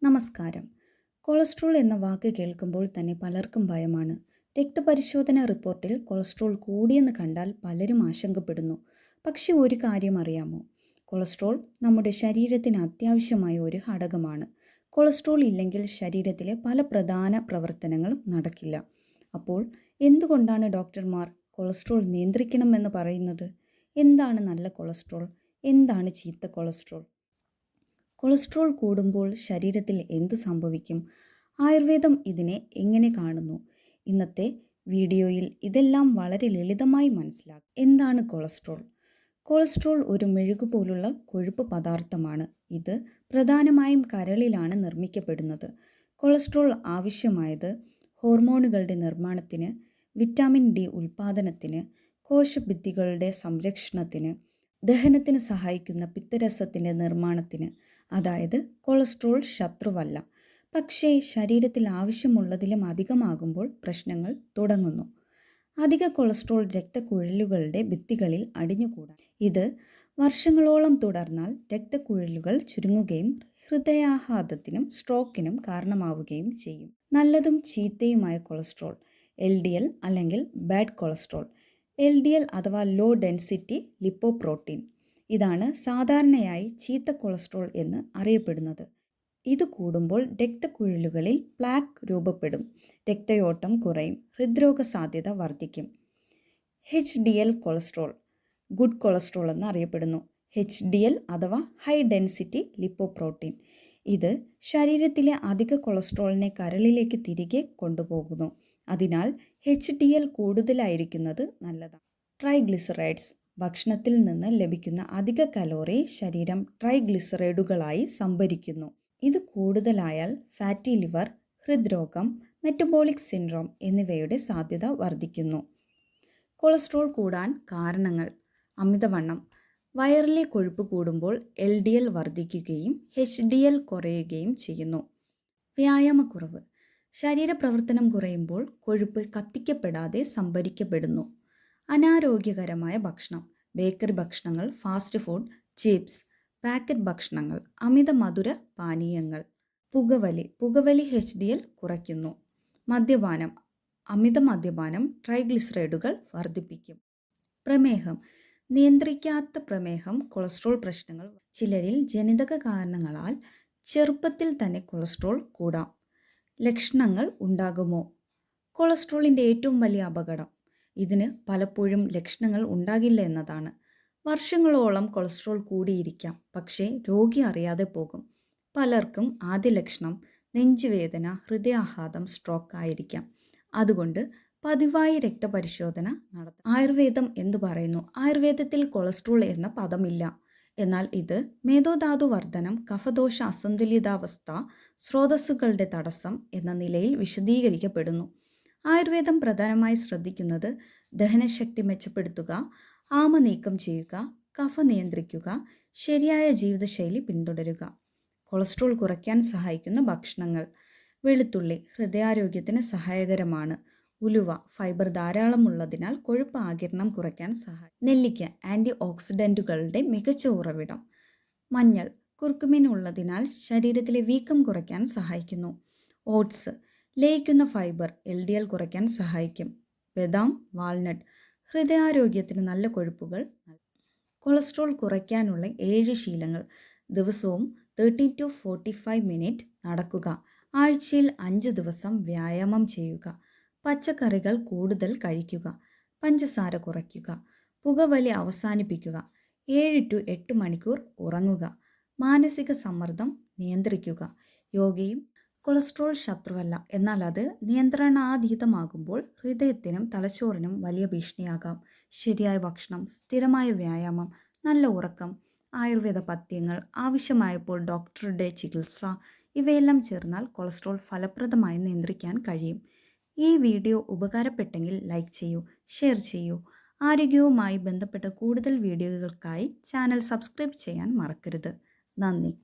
നമസ്കാരം. കൊളസ്ട്രോൾ എന്ന വാക്ക് കേൾക്കുമ്പോൾ തന്നെ പലർക്കും ഭയമാണ്. രക്തപരിശോധന റിപ്പോർട്ടിൽ കൊളസ്ട്രോൾ കൂടിയെന്ന് കണ്ടാൽ പലരും ആശങ്കപ്പെടുന്നു. പക്ഷെ ഒരു കാര്യം അറിയാമോ? കൊളസ്ട്രോൾ നമ്മുടെ ശരീരത്തിന് അത്യാവശ്യമായ ഒരു ഘടകമാണ്. കൊളസ്ട്രോൾ ഇല്ലെങ്കിൽ ശരീരത്തിലെ പല പ്രധാന പ്രവർത്തനങ്ങളും നടക്കില്ല. അപ്പോൾ എന്തുകൊണ്ടാണ് ഡോക്ടർമാർ കൊളസ്ട്രോൾ നിയന്ത്രിക്കണമെന്ന് പറയുന്നത്? എന്താണ് നല്ല കൊളസ്ട്രോൾ? എന്താണ് ചീത്ത കൊളസ്ട്രോൾ? കൊളസ്ട്രോൾ കൂടുമ്പോൾ ശരീരത്തിൽ എന്ത് സംഭവിക്കും? ആയുർവേദം ഇതിനെ എങ്ങനെ കാണുന്നു? ഇന്നത്തെ വീഡിയോയിൽ ഇതെല്ലാം വളരെ ലളിതമായി മനസ്സിലാക്കും. എന്താണ് കൊളസ്ട്രോൾ? കൊളസ്ട്രോൾ ഒരു മെഴുകു പോലുള്ള കൊഴുപ്പ് പദാർത്ഥമാണ്. ഇത് പ്രധാനമായും കരളിലാണ് നിർമ്മിക്കപ്പെടുന്നത്. കൊളസ്ട്രോൾ ആവശ്യമായത് ഹോർമോണുകളുടെ നിർമ്മാണത്തിന്, വിറ്റാമിൻ ഡി ഉൽപ്പാദനത്തിന്, കോശഭിത്തികളുടെ സംരക്ഷണത്തിന്, ദഹനത്തിന് സഹായിക്കുന്ന പിത്തരസത്തിൻ്റെ നിർമ്മാണത്തിന്. അതായത് കൊളസ്ട്രോൾ ശത്രുവല്ല. പക്ഷേ ശരീരത്തിൽ ആവശ്യമുള്ളതിലും അധികമാകുമ്പോൾ പ്രശ്നങ്ങൾ തുടങ്ങുന്നു. അധിക കൊളസ്ട്രോൾ രക്തക്കുഴലുകളുടെ ഭിത്തികളിൽ അടിഞ്ഞുകൂടാം. ഇത് വർഷങ്ങളോളം തുടർന്നാൽ രക്തക്കുഴലുകൾ ചുരുങ്ങുകയും ഹൃദയാഘാതത്തിനും സ്ട്രോക്കിനും കാരണമാവുകയും ചെയ്യും. നല്ലതും ചീത്തയുമായ കൊളസ്ട്രോൾ. LDL അല്ലെങ്കിൽ ബാഡ് കൊളസ്ട്രോൾ. LDL അഥവാ ലോ ഡെൻസിറ്റി ലിപ്പോപ്രോട്ടീൻ. ഇതാണ് സാധാരണയായി ചീത്ത കൊളസ്ട്രോൾ എന്ന് അറിയപ്പെടുന്നത്. ഇത് കൂടുമ്പോൾ രക്തക്കുഴലുകളിൽ പ്ലാക്ക് രൂപപ്പെടും, രക്തയോട്ടം കുറയും, ഹൃദ്രോഗ സാധ്യത വർദ്ധിക്കും. HDL കൊളസ്ട്രോൾ ഗുഡ് കൊളസ്ട്രോൾ എന്ന് അറിയപ്പെടുന്നു. HDL അഥവാ ഹൈ ഡെൻസിറ്റി ലിപ്പോപ്രോട്ടീൻ. ഇത് ശരീരത്തിലെ അധിക കൊളസ്ട്രോളിനെ കരളിലേക്ക് തിരികെ കൊണ്ടുപോകുന്നു. അതിനാൽ HDL കൂടുതലായിരിക്കുന്നത് നല്ലതാണ്. ട്രൈഗ്ലിസറൈഡ്സ്. ഭക്ഷണത്തിൽ നിന്ന് ലഭിക്കുന്ന അധിക കലോറി ശരീരം ട്രൈഗ്ലിസറൈഡുകളായി സംഭരിക്കുന്നു. ഇത് കൂടുതലായാൽ ഫാറ്റി ലിവർ, ഹൃദ്രോഗം, മെറ്റബോളിക് സിൻഡ്രോം എന്നിവയുടെ സാധ്യത വർദ്ധിക്കുന്നു. കൊളസ്ട്രോൾ കൂടാൻ കാരണങ്ങൾ. അമിതവണ്ണം. വയറിലെ കൊഴുപ്പ് കൂടുമ്പോൾ LDL വർദ്ധിക്കുകയും HDL കുറയുകയും ചെയ്യുന്നു. വ്യായാമക്കുറവ്. ശരീരപ്രവർത്തനം കുറയുമ്പോൾ കൊഴുപ്പ് കത്തിക്കപ്പെടാതെ സംഭരിക്കപ്പെടുന്നു. അനാരോഗ്യകരമായ ഭക്ഷണം. ബേക്കറി ഭക്ഷണങ്ങൾ, ഫാസ്റ്റ് ഫുഡ്, ചിപ്സ്, പാക്കറ്റ് ഭക്ഷണങ്ങൾ, അമിത മധുര പാനീയങ്ങൾ. പുകവലി HDL കുറയ്ക്കുന്നു. മദ്യപാനം. അമിത മദ്യപാനം ട്രൈഗ്ലിസറൈഡുകൾ വർദ്ധിപ്പിക്കും. പ്രമേഹം. നിയന്ത്രിക്കാത്ത പ്രമേഹം കൊളസ്ട്രോൾ പ്രശ്നങ്ങൾ. ചിലരിൽ ജനിതക കാരണങ്ങളാൽ ചെറുപ്പത്തിൽ തന്നെ കൊളസ്ട്രോൾ കൂടാം. ലക്ഷണങ്ങൾ ഉണ്ടാകുമോ? കൊളസ്ട്രോളിൻ്റെ ഏറ്റവും വലിയ അപകടം ഇതിന് പലപ്പോഴും ലക്ഷണങ്ങൾ ഉണ്ടാകില്ല എന്നതാണ്. വർഷങ്ങളോളം കൊളസ്ട്രോൾ കൂടിയിരിക്കാം, പക്ഷേ രോഗി അറിയാതെ പോകും. പലർക്കും ആദ്യ ലക്ഷണം നെഞ്ചുവേദന, ഹൃദയാഘാതം, സ്ട്രോക്ക് ആയിരിക്കാം. അതുകൊണ്ട് പതിവായി രക്തപരിശോധന നടത്തും. ആയുർവേദം എന്തു പറയുന്നു? ആയുർവേദത്തിൽ കൊളസ്ട്രോൾ എന്ന പദമില്ല. എന്നാൽ ഇത് മേധോധാതു വർധനം, കഫദോഷ അസന്തുലിതാവസ്ഥ, സ്രോതസ്സുകളുടെ തടസ്സം എന്ന നിലയിൽ വിശദീകരിക്കപ്പെടുന്നു. ആയുർവേദം പ്രധാനമായി ശ്രദ്ധിക്കുന്നത് ദഹനശക്തി മെച്ചപ്പെടുത്തുക, ആമ നീക്കം ചെയ്യുക, കഫ നിയന്ത്രിക്കുക, ശരിയായ ജീവിതശൈലി പിന്തുടരുക. കൊളസ്ട്രോൾ കുറയ്ക്കാൻ സഹായിക്കുന്ന ഭക്ഷണങ്ങൾ. വെളുത്തുള്ളി ഹൃദയാരോഗ്യത്തിന് സഹായകരമാണ്. ഉലുവ ഫൈബർ ധാരാളം ഉള്ളതിനാൽ കൊഴുപ്പ് ആഗിരണം കുറയ്ക്കാൻ സഹായിക്കും. നെല്ലിക്ക ആൻറ്റി ഓക്സിഡൻറ്റുകളുടെ മികച്ച ഉറവിടം. മഞ്ഞൾ കുർക്കുമിൻ ഉള്ളതിനാൽ ശരീരത്തിലെ വീക്കം കുറയ്ക്കാൻ സഹായിക്കുന്നു. ഓട്സ് ലയിക്കുന്ന ഫൈബർ LDL കുറയ്ക്കാൻ സഹായിക്കും. ബദാം, വാൾനട്ട് ഹൃദയാരോഗ്യത്തിന് നല്ല കൊഴുപ്പുകൾ. കൊളസ്ട്രോൾ കുറയ്ക്കാനുള്ള 7 ശീലങ്ങൾ. ദിവസവും 30 to 45 മിനിറ്റ് നടക്കുക. ആഴ്ചയിൽ 5 ദിവസം വ്യായാമം ചെയ്യുക. പച്ചക്കറികൾ കൂടുതൽ കഴിക്കുക. പഞ്ചസാര കുറയ്ക്കുക. പുകവലി അവസാനിപ്പിക്കുക. 7 to 8 മണിക്കൂർ ഉറങ്ങുക. മാനസിക സമ്മർദ്ദം നിയന്ത്രിക്കുക. യോഗയും. കൊളസ്ട്രോൾ ശത്രുവല്ല, എന്നാൽ അത് നിയന്ത്രണാതീതമാകുമ്പോൾ ഹൃദയത്തിനും തലച്ചോറിനും വലിയ ഭീഷണിയാകാം. ശരിയായ ഭക്ഷണം, സ്ഥിരമായ വ്യായാമം, നല്ല ഉറക്കം, ആയുർവേദ പഥ്യങ്ങൾ, ആവശ്യമായപ്പോൾ ഡോക്ടറുടെ ചികിത്സ ഇവയെല്ലാം ചേർന്നാൽ കൊളസ്ട്രോൾ ഫലപ്രദമായി നിയന്ത്രിക്കാൻ കഴിയും. ഈ വീഡിയോ ഉപകാരപ്പെട്ടെങ്കിൽ ലൈക്ക് ചെയ്യൂ, ഷെയർ ചെയ്യൂ. ആരോഗ്യവുമായി ബന്ധപ്പെട്ട കൂടുതൽ വീഡിയോകൾക്കായി ചാനൽ സബ്സ്ക്രൈബ് ചെയ്യാൻ മറക്കരുത്. നന്ദി.